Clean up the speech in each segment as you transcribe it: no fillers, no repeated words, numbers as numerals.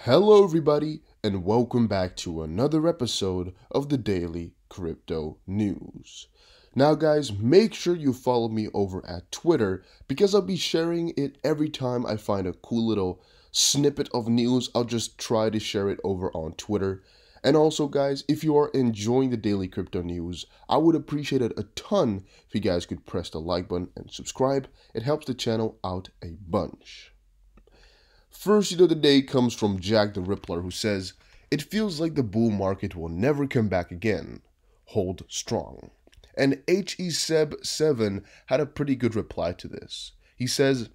Hello, everybody, and welcome back to another episode of the Daily Crypto News. Now, guys, make sure you follow me over at Twitter because I'll be sharing it every time I find a cool little snippet of news. I'll just try to share it over on Twitter. And also, guys, if you are enjoying the Daily Crypto News, I would appreciate it a ton if you guys could press the like button and subscribe. It helps the channel out a bunch. First of the day comes from Jack the Rippler, who says, "It feels like the bull market will never come back again. Hold strong." And HESEB7 had a pretty good reply to this. He says,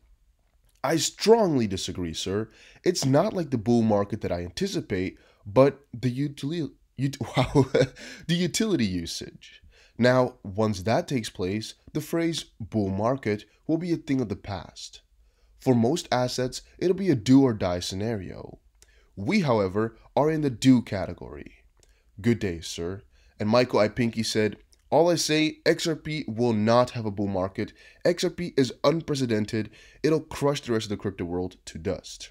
"I strongly disagree, sir. It's not like the bull market that I anticipate, but the utility usage. Now, once that takes place, the phrase bull market will be a thing of the past. For most assets, it'll be a do or die scenario. We, however, are in the do category. Good day, sir." And Michael I. Pinky said, "All I say, XRP will not have a bull market. XRP is unprecedented. It'll crush the rest of the crypto world to dust."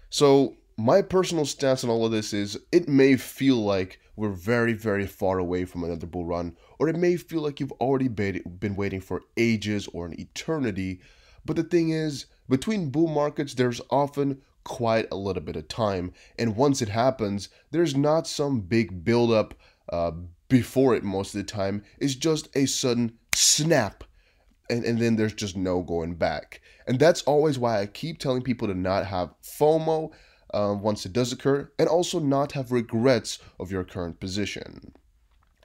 So my personal stance on all of this is it may feel like we're very, very far away from another bull run, or it may feel like you've already been waiting for ages or an eternity. But the thing is, between bull markets, there's often quite a little bit of time. And once it happens, there's not some big buildup before it most of the time. It's just a sudden snap. And then there's just no going back. And that's always why I keep telling people to not have FOMO once it does occur. And also not have regrets of your current position.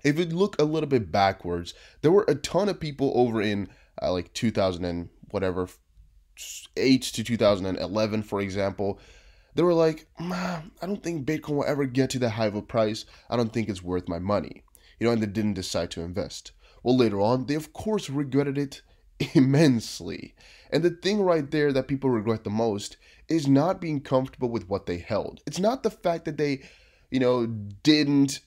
If you look a little bit backwards, there were a ton of people over in like 2000 and whatever, 8 to 2011, for example. They were like, I don't think Bitcoin will ever get to that high of a price. I don't think it's worth my money. And they didn't decide to invest. Well, later on, they of course regretted it immensely. And the thing right there that people regret the most is not being comfortable with what they held. It's not the fact that they, didn't,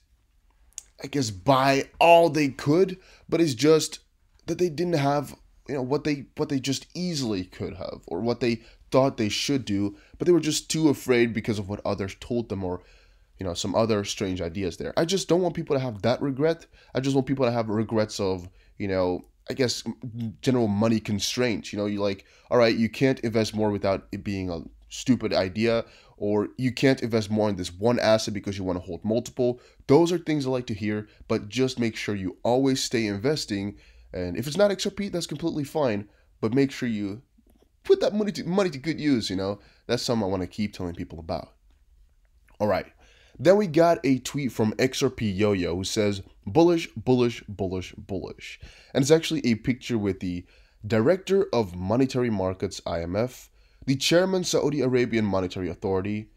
buy all they could, but it's just that they didn't have what they just easily could have, or what they thought they should do, but they were just too afraid because of what others told them, or some other strange ideas there. I just don't want people to have that regret. I just want people to have regrets of general money constraints. You're like, all right, you can't invest more without it being a stupid idea, or you can't invest more in this one asset because you want to hold multiple. Those are things I like to hear, but just make sure you always stay investing. And if it's not XRP, that's completely fine. But make sure you put that money to good use, That's something I want to keep telling people about. All right. Then we got a tweet from XRP Yo-Yo who says, "Bullish, bullish, bullish, bullish." And it's actually a picture with the Director of Monetary Markets, IMF, the Chairman, Saudi Arabian Monetary Authority,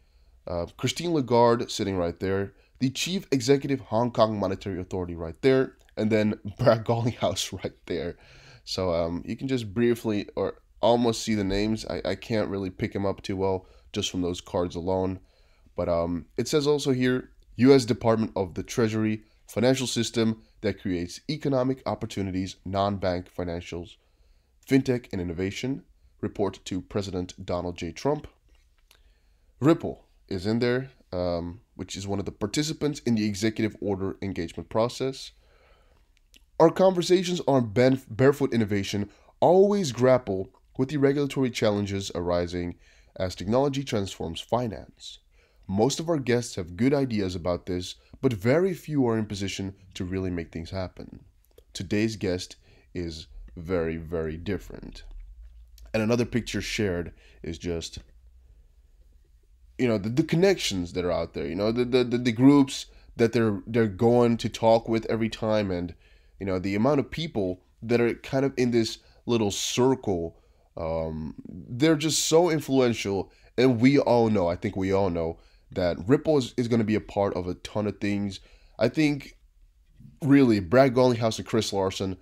Christine Lagarde sitting right there, the Chief Executive, Hong Kong Monetary Authority right there, and then Brad Garlinghouse right there. So you can just briefly or almost see the names. I can't really pick them up too well just from those cards alone. But it says also here, U.S. Department of the Treasury, financial system that creates economic opportunities, non-bank financials, fintech and innovation, report to President Donald J. Trump. Ripple is in there, which is one of the participants in the executive order engagement process. Our conversations on barefoot innovation always grapple with the regulatory challenges arising as technology transforms finance. Most of our guests have good ideas about this, but very few are in position to really make things happen. Today's guest is very, very different." And another picture shared is just, the connections that are out there, the groups that they're going to talk with every time, and the amount of people that are kind of in this little circle. They're just so influential, and I think we all know that Ripple is going to be a part of a ton of things. I think really Brad Garlinghouse and Chris Larsen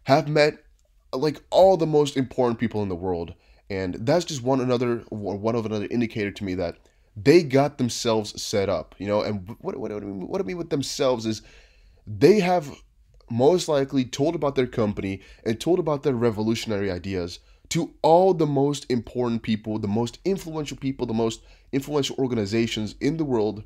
have met like all the most important people in the world, and that's just one of another indicator to me that they got themselves set up. And what I mean with themselves is they have most likely told about their company and told about their revolutionary ideas to all the most important people, the most influential people, the most influential organizations in the world.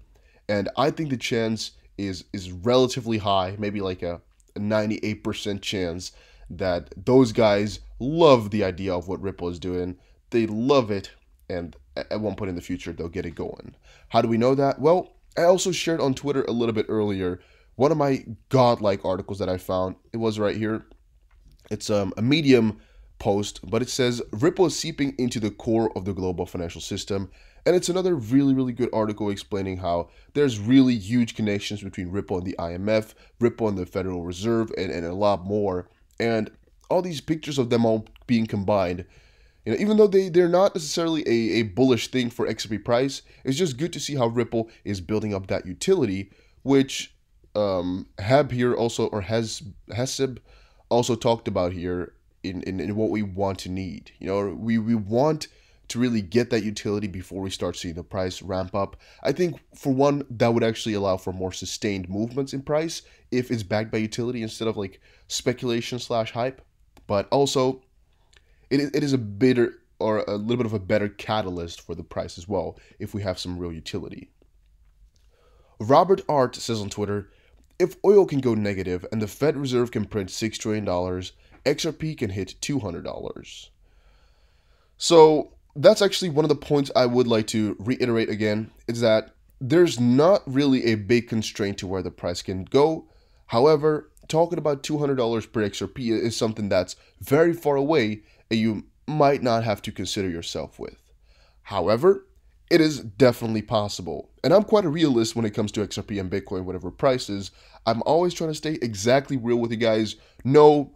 And I think the chance is relatively high, maybe like a 98% chance that those guys love the idea of what Ripple is doing. They love it, and at one point in the future, they'll get it going. How do we know that? Well, I also shared on Twitter a little bit earlier one of my godlike articles that I found. It was right here. It's a Medium post, but it says Ripple is seeping into the core of the global financial system. And it's another really, really good article explaining how there's really huge connections between Ripple and the IMF, Ripple and the Federal Reserve, and a lot more. And all these pictures of them all being combined, even though they're not necessarily a bullish thing for XRP price, it's just good to see how Ripple is building up that utility, which Heb here also, or Heseb also talked about here in what we want to need. We want to really get that utility before we start seeing the price ramp up. I think, for one, that would actually allow for more sustained movements in price if it's backed by utility instead of like speculation / hype. But also, it is a bitter, or a little bit of a better catalyst for the price as well if we have some real utility. Robert Art says on Twitter, if oil can go negative and the Fed Reserve can print $6 trillion, XRP can hit $200. So that's actually one of the points I would like to reiterate again, is that there's not really a big constraint to where the price can go. However, talking about $200 per XRP is something that's very far away and you might not have to consider yourself with. However, it is definitely possible. And I'm quite a realist when it comes to XRP and Bitcoin, whatever prices. I'm always trying to stay exactly real with you guys. No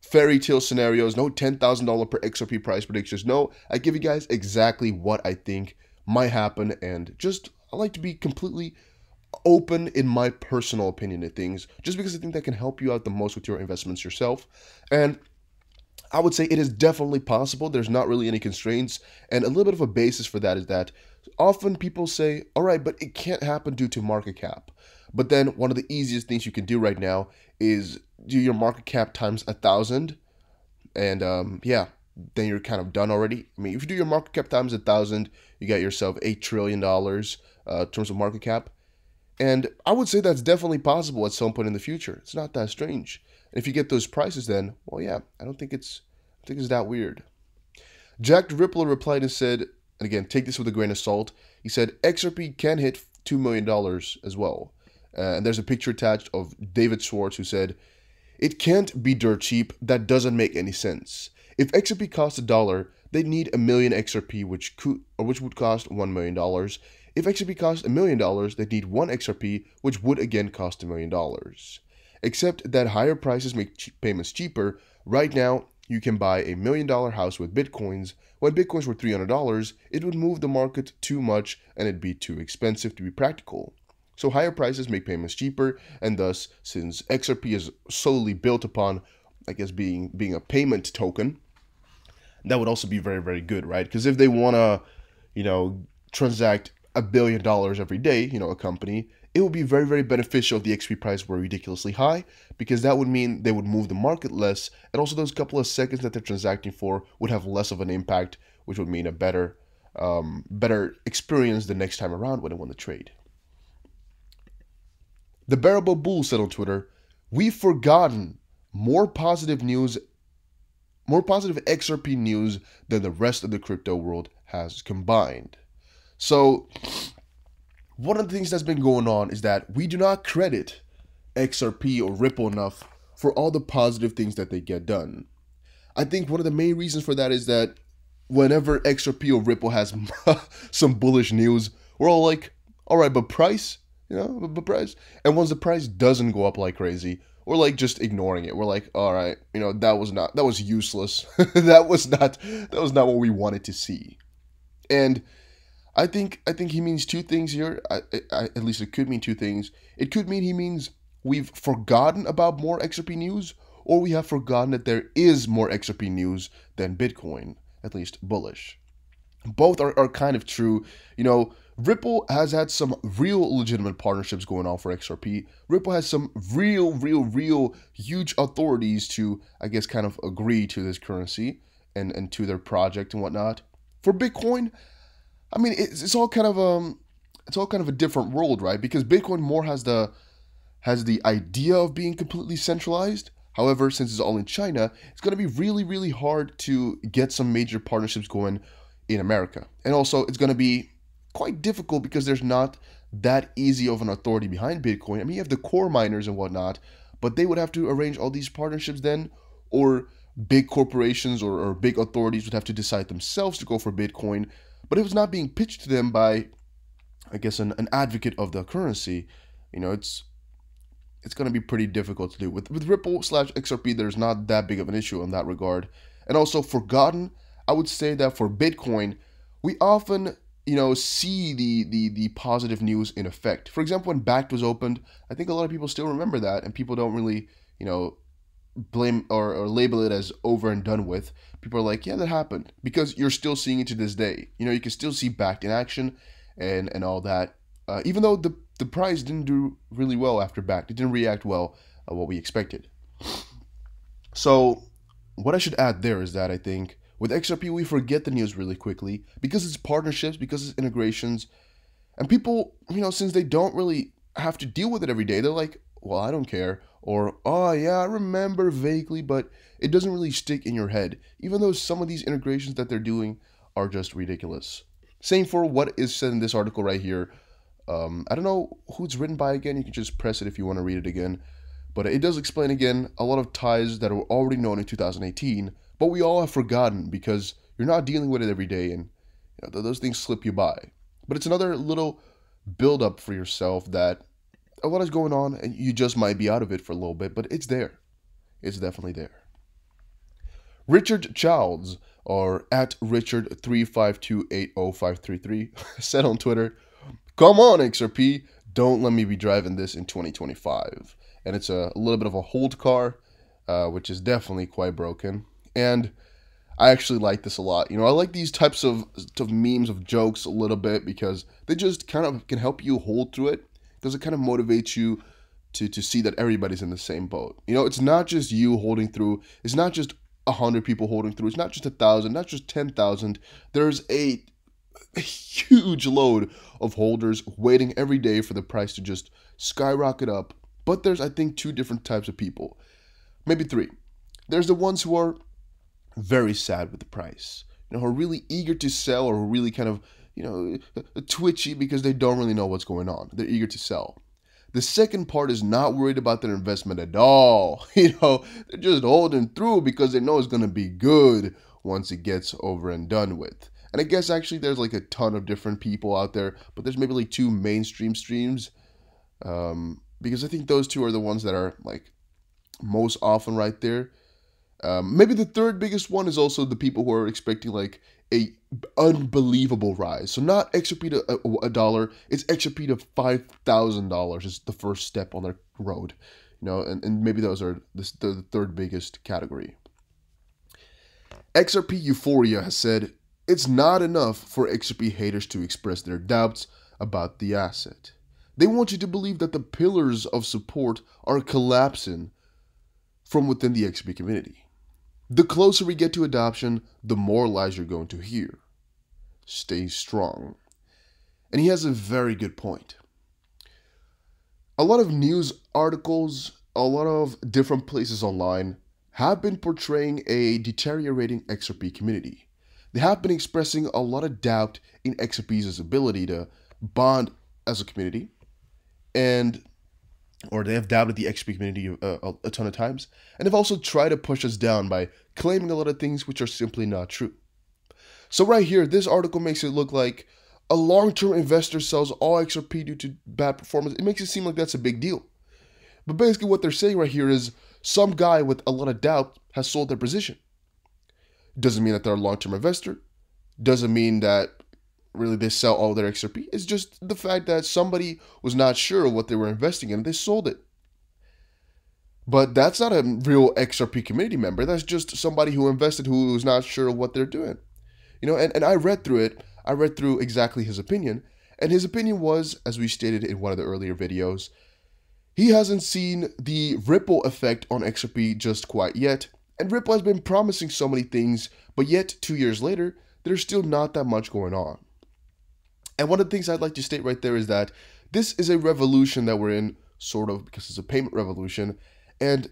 fairy tale scenarios, no $10,000 per XRP price predictions. No, I give you guys exactly what I think might happen, and just I like to be completely open in my personal opinion of things, just because I think that can help you out the most with your investments yourself. And I would say it is definitely possible. There's not really any constraints, and a little bit of a basis for that is that often people say, all right, but it can't happen due to market cap. But then one of the easiest things you can do right now is do your market cap times 1,000, and yeah, then you're kind of done already. I mean, if you do your market cap times 1,000, you got yourself $8 trillion in terms of market cap. And I would say that's definitely possible at some point in the future. It's not that strange. And if you get those prices, then, well, yeah, I think it's that weird. Jack the Rippler replied and said, and again, take this with a grain of salt, he said, XRP can hit $2 million as well. And there's a picture attached of David Schwartz who said, it can't be dirt cheap. That doesn't make any sense. If XRP cost $1, they'd need a million XRP, which would cost $1 million. If XRP cost $1 million, they'd need 1 XRP, which would again cost $1 million. Except that higher prices make payments cheaper. Right now, you can buy a $1 million house with Bitcoins. When Bitcoins were $300, it would move the market too much and it'd be too expensive to be practical. So higher prices make payments cheaper, and thus, since XRP is solely built upon, I guess, being a payment token, that would also be very, very good, right? Because if they want to, transact $1 billion every day, a company, it would be very, very beneficial if the XRP price were ridiculously high, because that would mean they would move the market less, and also those couple of seconds that they're transacting for would have less of an impact, which would mean a better experience the next time around when they want to trade. The Bearable Bull said on Twitter, we've forgotten more positive XRP news than the rest of the crypto world has combined. So, one of the things that's been going on is that we do not credit XRP or Ripple enough for all the positive things that they get done. I think one of the main reasons for that is that whenever XRP or Ripple has some bullish news, we're all like, all right, but price? But price. And once the price doesn't go up like crazy, we're like just ignoring it. We're like, all right, that was useless. that was not what we wanted to see. And I think he means two things here. At least it could mean two things. It could mean he means we've forgotten about more XRP news, or we have forgotten that there is more XRP news than Bitcoin, at least bullish. Both are kind of true. Ripple has had some real legitimate partnerships going on for XRP. Ripple has some real huge authorities to, I guess, kind of agree to this currency. and to their project and whatnot. For Bitcoin, I mean, it's all kind of a different world, right? Because Bitcoin more has the idea of being completely centralized. However, since it's all in China, it's going to be really, really hard to get some major partnerships going in America. And also, it's going to be quite difficult because there's not that easy of an authority behind Bitcoin. I mean, you have the core miners and whatnot, but they would have to arrange all these partnerships then, or big corporations or big authorities would have to decide themselves to go for Bitcoin. But it was not being pitched to them by, I guess, an advocate of the currency. You know, it's going to be pretty difficult to do. With Ripple / XRP, there's not that big of an issue in that regard. And also forgotten, I would say that for Bitcoin, we often, see the positive news in effect. For example, when Bakkt was opened, I think a lot of people still remember that, and people don't really, blame or label it as over and done with. People are like, yeah, that happened, because you're still seeing it to this day. You can still see Bakkt in action and all that. Even though the price didn't do really well after Bakkt, it didn't react well what we expected. So what I should add there is that I think with XRP, we forget the news really quickly because it's partnerships, because it's integrations. And people, since they don't really have to deal with it every day, they're like, well, I don't care. Or, oh, yeah, I remember vaguely, but it doesn't really stick in your head, even though some of these integrations that they're doing are just ridiculous. Same for what is said in this article right here. I don't know who it's written by again. You can just press it if you want to read it again. But it does explain again a lot of ties that were already known in 2018, but we all have forgotten because you're not dealing with it every day, and those things slip you by. But it's another little build-up for yourself that a lot is going on, and you just might be out of it for a little bit, but it's there. It's definitely there. Richard Childs, or at Richard352805333, said on Twitter, "Come on, XRP, don't let me be driving this in 2025. And it's a little bit of a hold car, which is definitely quite broken. And I actually like this a lot. I like these types of memes, of jokes a little bit, because they just kind of can help you hold through it, because it kind of motivates you to see that everybody's in the same boat. It's not just you holding through. It's not just 100 people holding through. It's not just 1,000, not just 10,000. There's a huge load of holders waiting every day for the price to just skyrocket up. But there's, I think, two different types of people. Maybe three. There's the ones who are very sad with the price, who are really eager to sell, or who are really kind of, twitchy because they don't really know what's going on. They're eager to sell. The second part is not worried about their investment at all. They're just holding through because they know it's going to be good once it gets over and done with. And I guess actually there's like a ton of different people out there, but there's maybe like two mainstream streams, because I think those two are the ones that are like most often right there. Maybe the third biggest one is also the people who are expecting like a unbelievable rise. So not XRP to $1, it's XRP to $5,000 is the first step on their road, and maybe those are the third biggest category. XRP Euphoria has said, it's not enough for XRP haters to express their doubts about the asset. They want you to believe that the pillars of support are collapsing from within the XRP community. The closer we get to adoption, the more lies you're going to hear. Stay strong. And he has a very good point. A lot of news articles, a lot of different places online have been portraying a deteriorating XRP community. They have been expressing a lot of doubt in XRP's ability to bond as a community, or they have doubted the XRP community a ton of times, and have also tried to push us down by claiming a lot of things which are simply not true. So right here, this article makes it look like a long-term investor sells all XRP due to bad performance. It makes it seem like that's a big deal. But basically what they're saying right here is some guy with a lot of doubt has sold their position. Doesn't mean that they're a long-term investor. Doesn't mean that really they sell all their XRP. It's just the fact that somebody was not sure of what they were investing in. They sold it. But that's not a real XRP community member. That's just somebody who invested who was not sure of what they're doing. And I read through it. I read through exactly his opinion. And his opinion was, as we stated in one of the earlier videos, he hasn't seen the ripple effect on XRP just quite yet. And Ripple has been promising so many things, but yet 2 years later, there's still not that much going on. And one of the things I'd like to state right there is that this is a revolution that we're in, sort of, because it's a payment revolution. And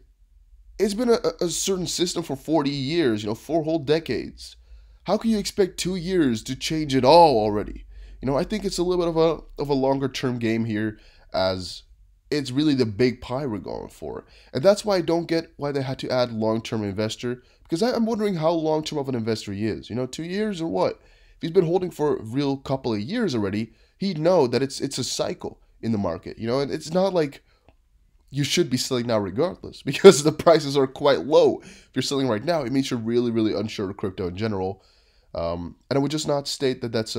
it's been a certain system for 40 years, 4 whole decades. How can you expect 2 years to change it all already? I think it's a little bit of a longer term game here, as it's really the big pie we're going for. And that's why I don't get why they had to add long-term investor, because I'm wondering how long-term of an investor he is. 2 years or what? If he's been holding for a real couple of years already, he'd know that it's a cycle in the market. And it's not like you should be selling now regardless, because the prices are quite low. If you're selling right now, it means you're really, really unsure of crypto in general. And I would just not state that that's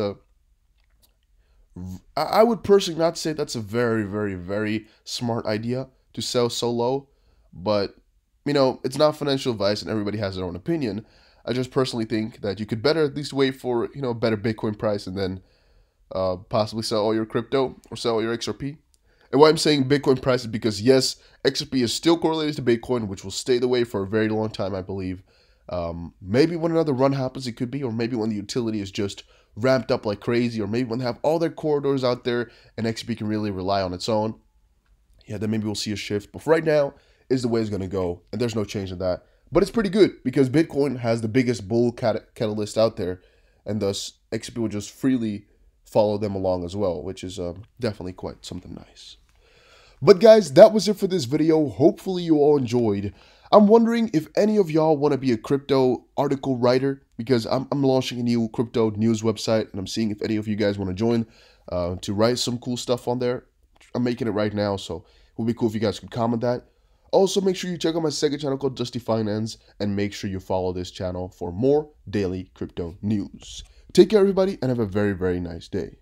I would personally not say that's a very, very, very smart idea to sell so low. But, it's not financial advice and everybody has their own opinion. I just personally think that you could better at least wait for, a better Bitcoin price and then possibly sell all your crypto or sell all your XRP. And why I'm saying Bitcoin price is because, yes, XRP is still correlated to Bitcoin, which will stay the way for a very long time, I believe. Maybe when another run happens, it could be, or maybe when the utility is just ramped up like crazy, or maybe when they have all their corridors out there and XRP can really rely on its own. Yeah, then maybe we'll see a shift. But for right now, is the way it's going to go, and there's no change in that. But it's pretty good because Bitcoin has the biggest bull catalyst out there, and thus XRP will just freely follow them along as well, which is definitely quite something nice. But guys, that was it for this video. Hopefully you all enjoyed. I'm wondering if any of y'all want to be a crypto article writer, because I'm launching a new crypto news website, and I'm seeing if any of you guys want to join to write some cool stuff on there. I'm making it right now, so it would be cool if you guys could comment that. Also, make sure you check out my second channel called Dusty Finance, and make sure you follow this channel for more daily crypto news. Take care, everybody, and have a very, very nice day.